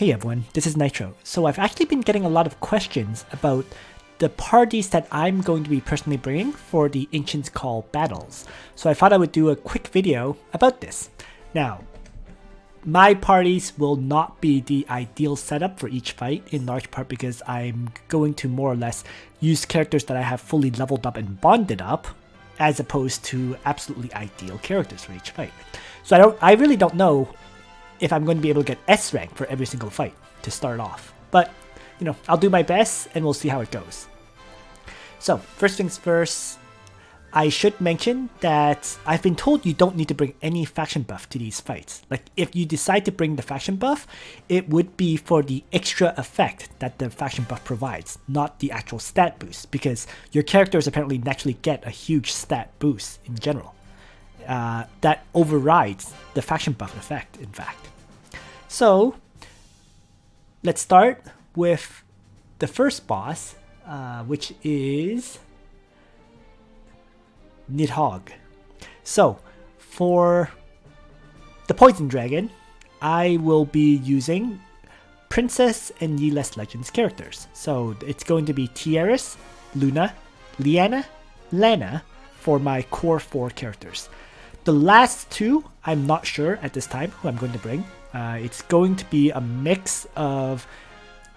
Hey everyone, this is Nitro. So I've actually been getting a lot of questions about the parties that I'm going to be personally bringing for the Ancients Call battles. So I thought I would do a quick video about this. Now, my parties will not be the ideal setup for each fight, in large part because I'm going to more or less use characters that I have fully leveled up and bonded up, as opposed to absolutely ideal characters for each fight. So I really don't know if I'm going to be able to get S rank for every single fight to start off. But, you know, I'll do my best and we'll see how it goes. So, first things first, I should mention that I've been told you don't need to bring any faction buff to these fights. Like, if you decide to bring the faction buff, it would be for the extra effect that the faction buff provides, not the actual stat boost, because your characters apparently naturally get a huge stat boost in general. That overrides the faction buff effect, in fact. So, let's start with the first boss, which is Nidhogg. So, for the Poison Dragon, I will be using Princess and Yeles Legends characters. So, it's going to be Tiaris, Luna, Liana, Lana for my core 4 characters. The last two, I'm not sure at this time who I'm going to bring. It's going to be a mix of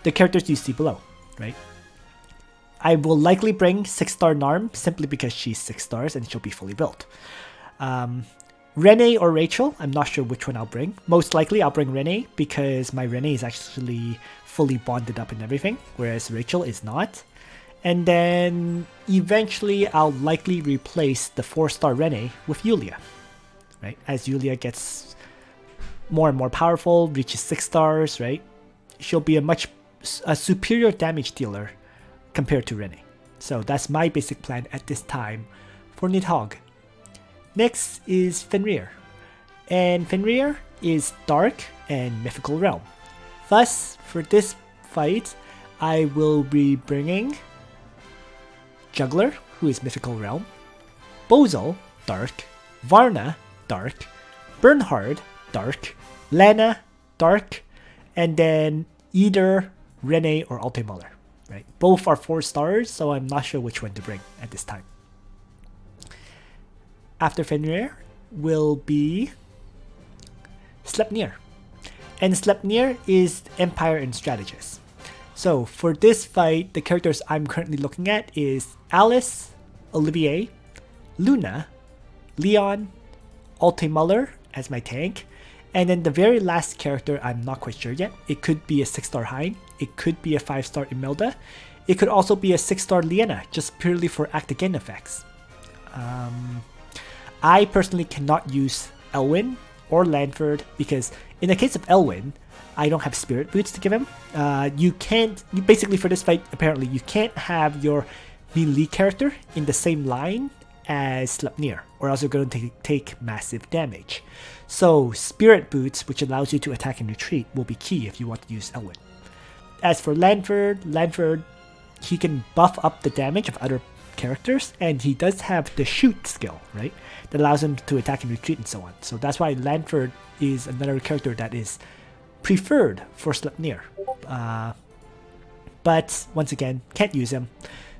the characters you see below, right? I will likely bring 6-star Narm simply because she's 6 stars and she'll be fully built. Renee or Rachel, I'm not sure which one I'll bring. Most likely I'll bring Renee because my Renee is actually fully bonded up and everything, whereas Rachel is not. And then eventually I'll likely replace the 4-star Renee with Yulia, right? As Yulia gets more and more powerful, reaches 6 stars, right? She'll be a superior damage dealer compared to Renee. So that's my basic plan at this time for Nidhogg. Next is Fenrir. And Fenrir is Dark and Mythical Realm. Thus, for this fight, I will be bringing Juggler, who is Mythical Realm, Bozel, Dark, Varna, Dark, Bernhard, Dark, Lana, Dark, and then either Renee or Altemuller. Right? Both are 4 stars, so I'm not sure which one to bring at this time. After Fenrir will be Sleipnir. And Sleipnir is Empire and Strategist. So for this fight, the characters I'm currently looking at is Alice, Olivier, Luna, Leon, Altemuller as my tank, and then the very last character I'm not quite sure yet. It could be a 6-star Hein, it could be a 5-star Imelda, it could also be a 6-star Liana, just purely for act again effects. I personally cannot use Elwyn or Lanford because in the case of Elwyn, I don't have spirit boots to give him. Basically for this fight, apparently you can't have your melee character in the same line as Sleipnir, or else you're going to take massive damage. So spirit boots, which allows you to attack and retreat, will be key if you want to use Elwyn. As for Lanford, he can buff up the damage of other characters, and he does have the shoot skill, right? That allows him to attack and retreat and so on. So that's why Lanford is another character that is preferred for Sleipnir. But once again, can't use him.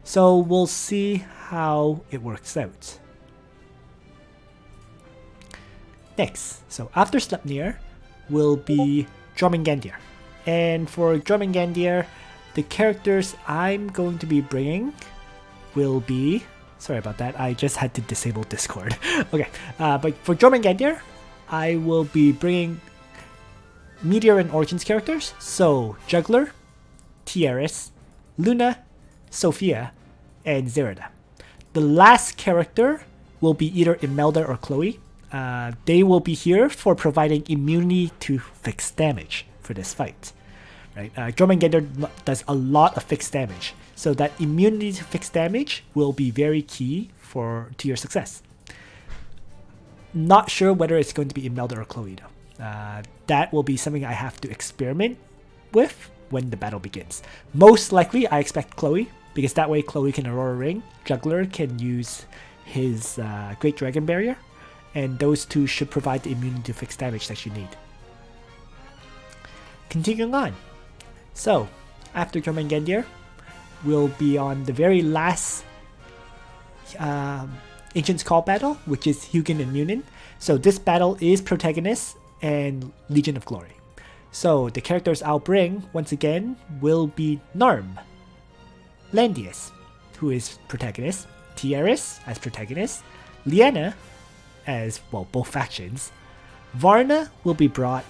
So we'll see how it works out. Next, so after Sleipnir will be Jormungandr. And for Jormungandr, the characters I'm going to be bringing will be... Sorry about that, I just had to disable Discord. Okay, but for Jormungandr, I will be bringing Meteor and Origins characters. So, Juggler, Tiaris, Luna, Sophia, and Zerida. The last character will be either Imelda or Chloe. They will be here for providing immunity to fixed damage for this fight. Right? Jormungandr does a lot of fixed damage, so that immunity to fixed damage will be very key to your success. Not sure whether it's going to be Imelda or Chloe though. That will be something I have to experiment with when the battle begins. Most likely, I expect Chloe, because that way Chloe can Aurora Ring, Juggler can use his Great Dragon Barrier, and those two should provide the immunity to fixed damage that you need. continuing on. So, after Jormungandr, we'll be on the very last Ancient's Call battle, which is Hugin and Munin. So this battle is Protagonist and Legion of Glory. So the characters I'll bring, once again, will be Narm, Landius, who is Protagonist, Tieris as Protagonist, Liana as, well, both factions. Varna will be brought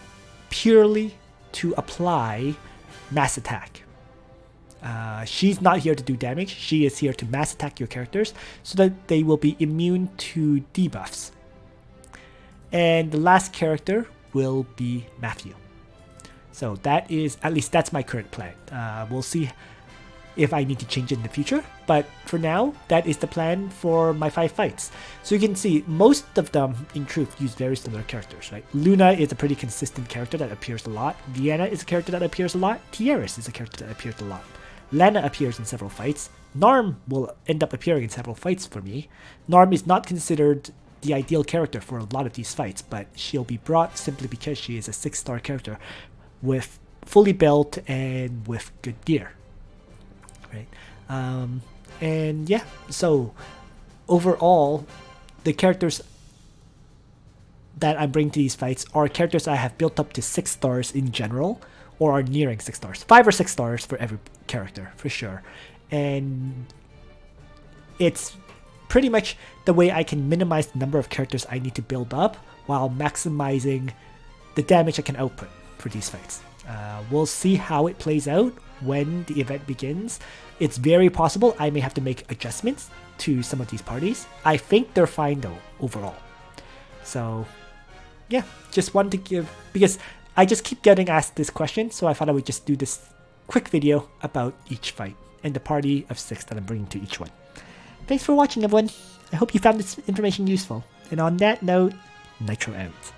purely to apply mass attack. She's not here to do damage, she is here to mass attack your characters so that they will be immune to debuffs. And the last character will be Matthew. So that is, at least that's my current plan. We'll see if I need to change it in the future, but for now, that is the plan for my 5 fights. So you can see most of them, in truth, use very similar characters, right? Luna is a pretty consistent character that appears a lot. Vienna is a character that appears a lot. Tieris is a character that appears a lot. Lana appears in several fights. Narm will end up appearing in several fights for me. Narm is not considered the ideal character for a lot of these fights, but she'll be brought simply because she is a 6-star character with fully built and with good gear. Right, and yeah, so overall, the characters that I'm bringing to these fights are characters I have built up to 6 stars in general, or are nearing 6 stars. 5 or 6 stars for every character, for sure. And it's pretty much the way I can minimize the number of characters I need to build up while maximizing the damage I can output for these fights. We'll see how it plays out when the event begins. It's very possible I may have to make adjustments to some of these parties. I think they're fine though, overall. So yeah, just wanted to give, because I just keep getting asked this question, so I thought I would just do this quick video about each fight and the party of 6 that I'm bringing to each one. Thanks for watching, everyone. I hope you found this information useful. And on that note, Nitro out.